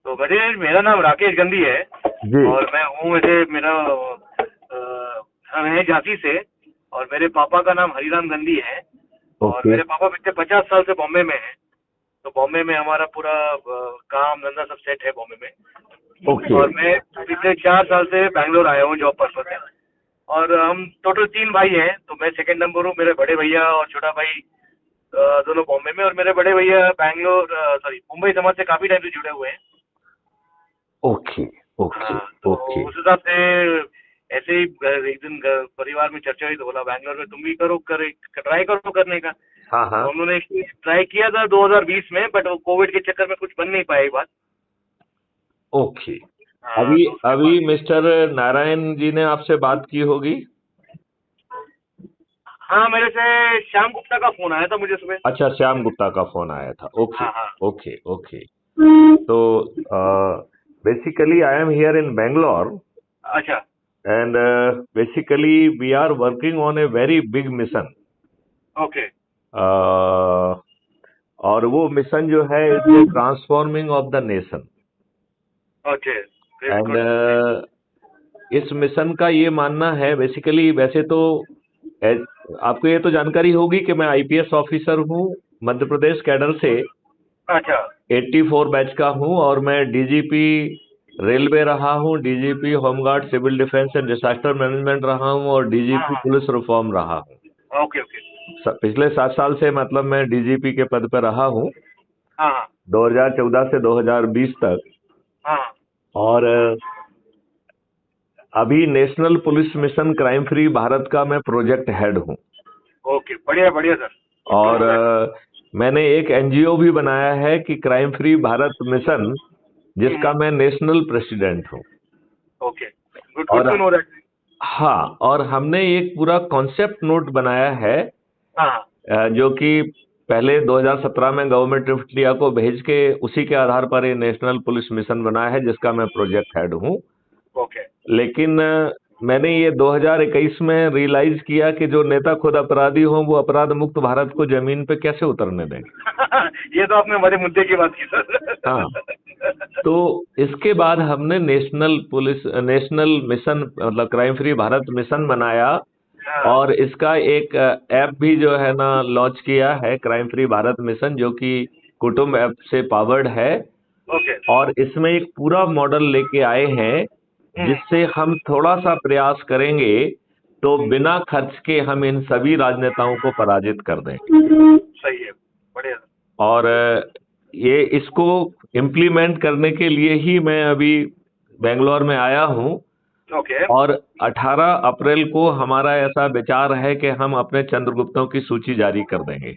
तो बेटे मेरा नाम राकेश गंदी है। जी। और मैं हूँ वैसे मेरा हम है झांसी से। और मेरे पापा का नाम हरिराम गंदी है। और ओके। मेरे पापा पिछले 50 साल से बॉम्बे में है। तो बॉम्बे में हमारा पूरा काम धंधा सब सेट है बॉम्बे में। ओके। और मैं पिछले 4 साल से बैंगलोर आया हूँ जॉब पर्पज से। और हम टोटल 3 भाई हैं। तो मैं सेकंड नंबर हूँ। मेरे बड़े भैया और छोटा भाई दोनों बॉम्बे में। और मेरे बड़े भैया बैंगलोर सॉरी मुंबई समाज से काफी टाइम से जुड़े हुए हैं। ओके। ओके। हाँ, तो ओके। उस हिसाब से ऐसे ही एक दिन परिवार में चर्चा हुई तो बोला बैंगलोर में तुम भी करो ट्राई करो करने का। हाँ हाँ। तो हम लोगों ने ट्राई किया था 2020 में, बट वो कोविड के चक्कर में कुछ बन नहीं पाया ये बात। ओके। हाँ, अभी तो उसके अभी बाद मिस्टर नारायण जी ने आपसे बात की होगी। हाँ, मेरे से श्याम गुप्ता का फोन आया था मुझे सुबह। अच्छा, श्याम गुप्ता का फोन आया था। ओके। हाँ हाँ। ओके। ओके। तो basically I am here in Bangalore अच्छा। And basically we are working on a very big mission. Okay. और वो मिशन जो है is transforming of the nation. Okay, very and good. इस मिशन का ये मानना है बेसिकली, वैसे तो आपको ये तो जानकारी होगी कि मैं आईपीएस ऑफिसर हूँ, मध्य प्रदेश कैडर से अच्छा। 84 बैच का हूँ। और मैं डीजीपी रेलवे रहा हूँ, DGP home guard civil defence and disaster management रहा हूँ, और हाँ डीजीपी हाँ। पुलिस रिफॉर्म रहा हूँ। Okay okay. पिछले 7 साल से मतलब मैं डीजीपी के पद पर रहा हूँ, हाँ हाँ 2014 से 2020 तक। हाँ हाँ। और अभी national police mission crime free Bharat का मैं प्रोजेक्ट हेड हूँ। ओके, बढ़िया बढ़िया सर। गुड टू और नो दैट। मैंने एक एनजीओ भी बनाया है कि क्राइम फ्री भारत मिशन, जिसका मैं नेशनल प्रेसिडेंट हूँ। ओके, गुड गुड और टू नो दैट। हाँ, और हमने एक पूरा कॉन्सेप्ट नोट बनाया है हाँ हाँ। जो कि पहले 2017 में गवर्नमेंट ऑफ इंडिया को भेज के उसी के आधार पर ये नेशनल पुलिस मिशन बना है, जिसका मैं प्रोजेक्ट हेड हूँ। ओके। लेकिन मैंने ये 2021 में रियलाइज किया कि जो नेता खुद अपराधी हो वो अपराध मुक्त भारत को जमीन पे कैसे उतरने देंगे। ये तो आपने बड़े मुद्दे की बात की सर। हाँ, तो इसके बाद हमने नेशनल मिशन मतलब क्राइम फ्री भारत मिशन बनाया। हाँ। और इसका एक ऐप भी जो है ना लॉन्च किया है, क्राइम फ्री भारत मिशन, जो कि कुटुंब ऐप से पावर्ड है। ओके। और इसमें एक पूरा मॉडल लेके आए हैं, जिससे हम थोड़ा सा प्रयास करेंगे तो बिना खर्च के हम इन सभी राजनेताओं को पराजित कर दें। सही है, बढ़िया। और ये इसको इम्प्लीमेंट करने के लिए ही मैं अभी बेंगलोर में आया हूँ। ओके और 18 अप्रैल को हमारा ऐसा विचार है कि हम अपने चंद्रगुप्तों की सूची जारी कर देंगे।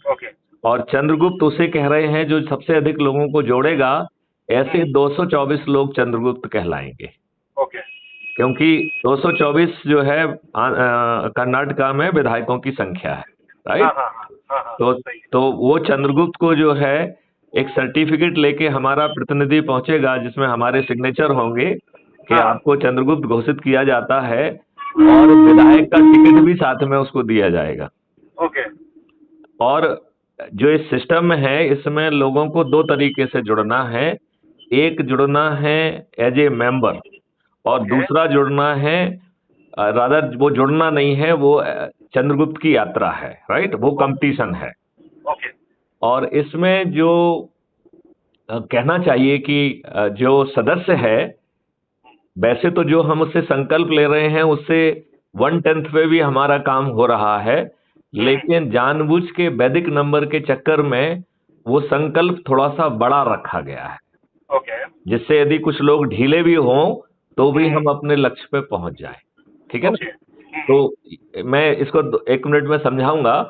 ओके। और चंद्रगुप्त उसे कह रहे हैं जो सबसे अधिक लोगों को जोड़ेगा। ऐसे 224 लोग चंद्रगुप्त कहलाएंगे, ओके। क्योंकि 224 जो है कर्नाटका में विधायकों की संख्या है, हाँ राइट। हाँ हाँ हाँ हाँ, तो सही। तो वो चंद्रगुप्त को जो है एक सर्टिफिकेट लेके हमारा प्रतिनिधि पहुंचेगा, जिसमें हमारे सिग्नेचर होंगे कि हाँ हाँ। आपको चंद्रगुप्त घोषित किया जाता है। और विधायक का टिकट भी साथ में उसको दिया जाएगा। ओके। और जो इस सिस्टम है इसमें लोगों को दो तरीके से जुड़ना है। एक जुड़ना है एज ए मेंबर, और ओके। दूसरा जुड़ना है रादर वो जुड़ना नहीं है, वो चंद्रगुप्त की यात्रा है, राइट, वो कंपटीशन है। ओके। और इसमें जो कहना चाहिए कि जो सदस्य है, वैसे तो जो हम उससे संकल्प ले रहे हैं उससे 1/10 पे भी हमारा काम हो रहा है। लेकिन जानबूझ के वैदिक नंबर के चक्कर में वो संकल्प थोड़ा सा बड़ा रखा गया है, ओके। जिससे यदि कुछ लोग ढीले भी हों तो भी हम अपने लक्ष्य पे पहुंच जाएं। ठीक है ना। ओके। तो मैं इसको 1 मिनट में समझाऊंगा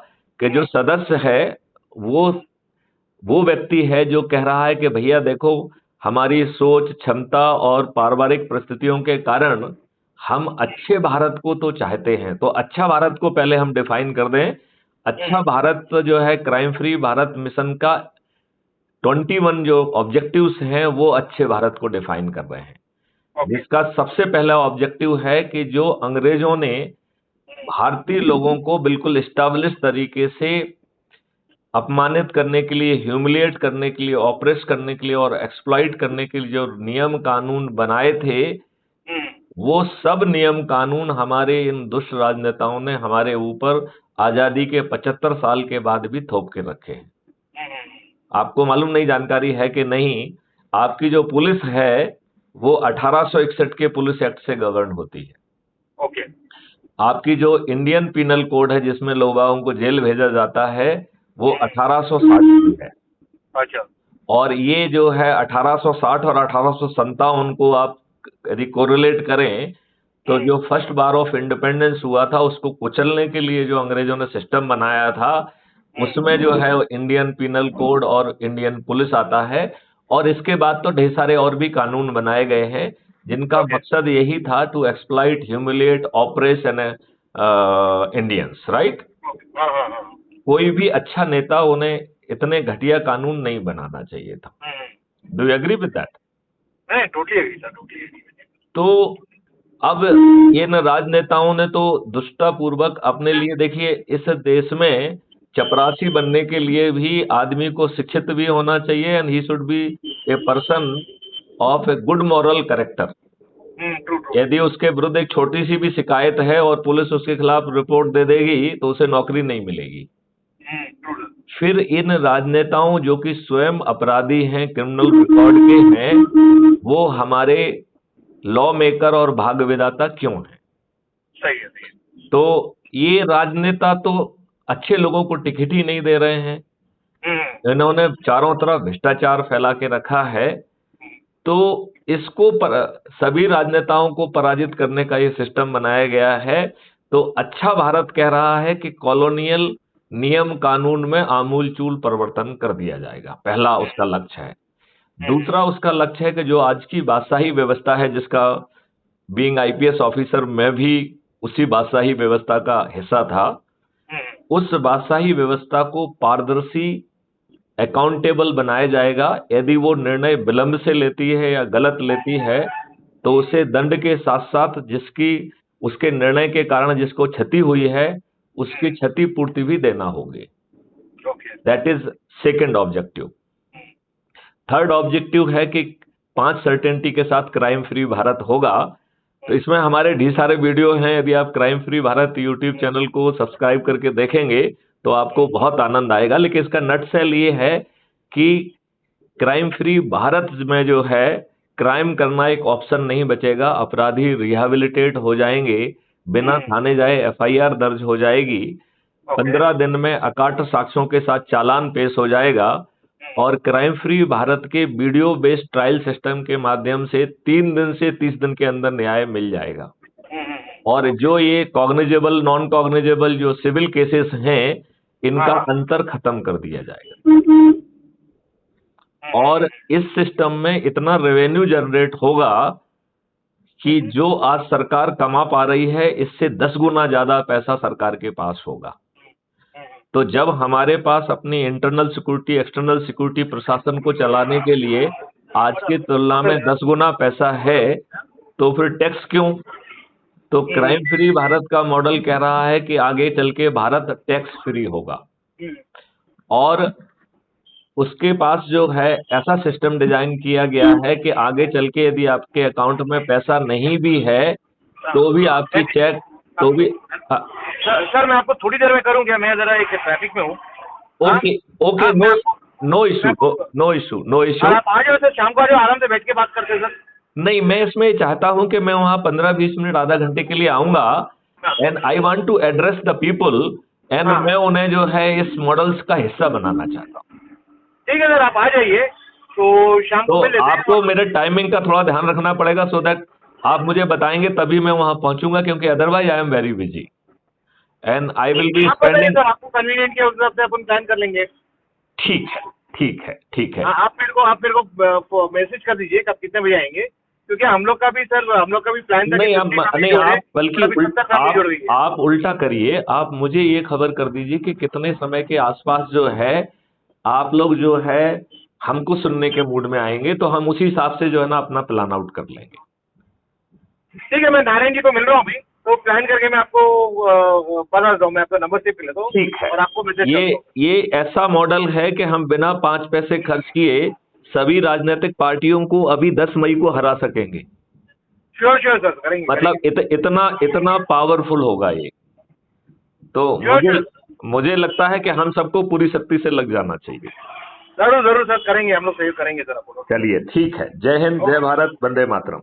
कि जो सदस्य है वो वो व्यक्ति है जो कह रहा है कि भैया देखो, हमारी सोच क्षमता और पारिवारिक परिस्थितियों के कारण हम अच्छे भारत को तो चाहते हैं, तो अच्छा भारत को पहले हम डिफाइन कर दें। अच्छा भारत जो है क्राइम फ्री भारत मिशन का 21 जो ऑब्जेक्टिव्स हैं वो अच्छे भारत को डिफाइन कर रहे हैं। ओके। जिसका सबसे पहला ऑब्जेक्टिव है कि जो अंग्रेजों ने भारतीय लोगों को बिल्कुल स्टैब्लिश तरीके से अपमानित करने के लिए, ह्यूमिलिएट करने के लिए, ऑप्रेस करने के लिए और एक्सप्लॉइट करने के लिए जो नियम कानून बनाए थे, वो सब नियम कानून हमारे इन दुष्ट राजनेताओं ने हमारे ऊपर आजादी के 75 साल के बाद भी थोप के रखे हैं। आपको मालूम नहीं, जानकारी है कि नहीं, आपकी जो पुलिस है वो 1861 के पुलिस एक्ट से गवर्न होती है। ओके। आपकी जो इंडियन पिनल कोड है जिसमें लोगों को जेल भेजा जाता है वो 1860 की है। अच्छा। और ये जो है 1860 और 1857 को आप यदि कोरिलेट करें तो जो फर्स्ट बार ऑफ इंडिपेंडेंस हुआ था उसको कुचलने के लिए जो अंग्रेजों ने सिस्टम बनाया था, उसमें जो है इंडियन पिनल कोड और इंडियन पुलिस आता है। और इसके बाद तो ढेर सारे और भी कानून बनाए गए हैं जिनका मकसद यही था to exploit, humiliate, oppress and Indians, right. कोई भी अच्छा नेता उन्हें इतने घटिया कानून नहीं बनाना चाहिए था। Do you agree with that? नहीं, totally agree sir, totally agree. तो अब इन राजनेताओं ने तो दुष्टतापूर्वक अपने लिए, देखिए इस देश में चपरासी बनने के लिए भी आदमी को शिक्षित भी होना चाहिए and he should be a person of a good moral character. यदि उसके विरुद्ध एक छोटी सी भी शिकायत है और पुलिस उसके खिलाफ रिपोर्ट दे देगी तो उसे नौकरी नहीं मिलेगी। फिर इन राजनेताओं जो कि स्वयं अपराधी हैं, क्रिमिनल रिकॉर्ड के हैं, वो हमारे लॉ मेकर और भाग्य विधाता क्यों हैं? सही है, सही है। तो ये राजनेता तो अच्छे लोगों को टिकट ही नहीं दे रहे हैं, इन्होंने चारों तरफ भ्रष्टाचार फैला के रखा है। तो इसको सभी राजनेताओं को पराजित करने का ये सिस्टम बनाया गया है। तो अच्छा भारत कह रहा है कि कॉलोनियल नियम कानून में आमूलचूल परिवर्तन कर दिया जाएगा, पहला उसका लक्ष्य है। दूसरा उसका लक्ष्य है कि जो आज की बादशाही व्यवस्था है, जिसका बीइंग आईपीएस ऑफिसर मैं भी उसी बादशाही व्यवस्था का हिस्सा था, उस बादशाही व्यवस्था को पारदर्शी, अकाउंटेबल बनाया जाएगा। यदि वो निर्णय विलंब से लेती है या गलत लेती है तो उसे दंड के साथ साथ जिसकी उसके निर्णय के कारण जिसको क्षति हुई है उसकी क्षतिपूर्ति भी देना होगी। That is second objective. Third objective है कि 5 सर्टेनिटी के साथ क्राइम फ्री भारत होगा। तो इसमें हमारे ढेर सारे वीडियो हैं, यदि आप crime free Bharat YouTube channel को सब्सक्राइब करके देखेंगे तो आपको बहुत आनंद आएगा। लेकिन इसका नटसेल ये है कि क्राइम फ्री भारत में जो है क्राइम करना एक ऑप्शन नहीं बचेगा, अपराधी रिहेबिलिटेट हो जाएंगे, बिना थाने जाए एफआईआर दर्ज हो जाएगी, 15 दिन में अकाट साक्ष्यों के साथ चालान पेश हो जाएगा और क्राइम फ्री भारत के वीडियो बेस्ड ट्रायल सिस्टम के माध्यम से 3 दिन से 30 दिन के अंदर न्याय मिल जाएगा। और जो ये कॉग्निजेबल, नॉन कॉग्निजेबल जो सिविल केसेस हैं, इनका अंतर खत्म कर दिया जाएगा। और इस सिस्टम में इतना रेवेन्यू जनरेट होगा कि जो आज सरकार कमा पा रही है इससे 10 गुना ज्यादा पैसा सरकार के पास होगा। तो जब हमारे पास अपनी इंटरनल सिक्योरिटी, एक्सटर्नल सिक्योरिटी प्रशासन को चलाने के लिए आज की तुलना में 10 गुना पैसा है तो फिर टैक्स क्यों? तो क्राइम फ्री भारत का मॉडल कह रहा है कि आगे चल के भारत टैक्स फ्री होगा और उसके पास जो है ऐसा सिस्टम डिजाइन किया गया है कि आगे चल के यदि आपके अकाउंट में पैसा नहीं भी है तो भी आपकी चेक तो भी सर मैं आपको थोड़ी देर में करूं क्या? मैं जरा एक ट्रैफिक में हूँ। Okay okay, no issue. आप आ जाओ सर, शाम को आ जाओ, आराम से बैठ के बात करते हैं सर। नहीं, मैं इसमें चाहता हूं कि मैं वहां 15-20 मिनट, आधा घंटे के लिए आऊंगा and I want to address the people and मैं उन्हें जो है इस मॉडल्स का हिस्सा बनाना चाहता हूँ। ठीक है सर, आप आ जाइए तो शाम को तो आपको मेरे टाइमिंग का थोड़ा ध्यान रखना पड़ेगा सो दैट आप मुझे बताएंगे तभी मैं वहां पहुंचूंगा, क्योंकि otherwise I am very busy and I will be spending. आपको कन्वीनियंट के हिसाब से अपन प्लान कर लेंगे। ठीक है। आप मेरे को मैसेज कर दीजिए कब कितने बजे आएंगे, क्योंकि हम लोग का भी प्लान था। नहीं आप बल्कि आप उल्टा करिए, आप मुझे ये खबर कर दीजिए कि कितने समय के आसपास जो है आप लोग जो है हमको सुनने के मूड में आएंगे, तो हम उसी हिसाब से जो है ना अपना प्लान आउट कर लेंगे। ठीक है, मैं नारायण जी को मिल रहा हूँ अभी, तो प्लान करके मैं आपको बता देता हूँ, मैं आपका नंबर सेव कर लेता हूँ ठीक है। और आपको मैसेज करता हूँ। ये ऐसा मॉडल है कि हम बिना 5 पैसे खर्च किए सभी राजनीतिक पार्टियों को अभी 10 मई को हरा सकेंगे। श्योर श्योर सर, करेंगे मतलब इतना पावरफुल होगा ये। तो श्योर श्योर मुझे लगता है कि हम सबको पूरी शक्ति से लग जाना चाहिए। जरूर जरूर सर, करेंगे, हम लोग सहयोग करेंगे सर आपको। चलिए ठीक है। जय हिंद, जय भारत, वंदे मातरम।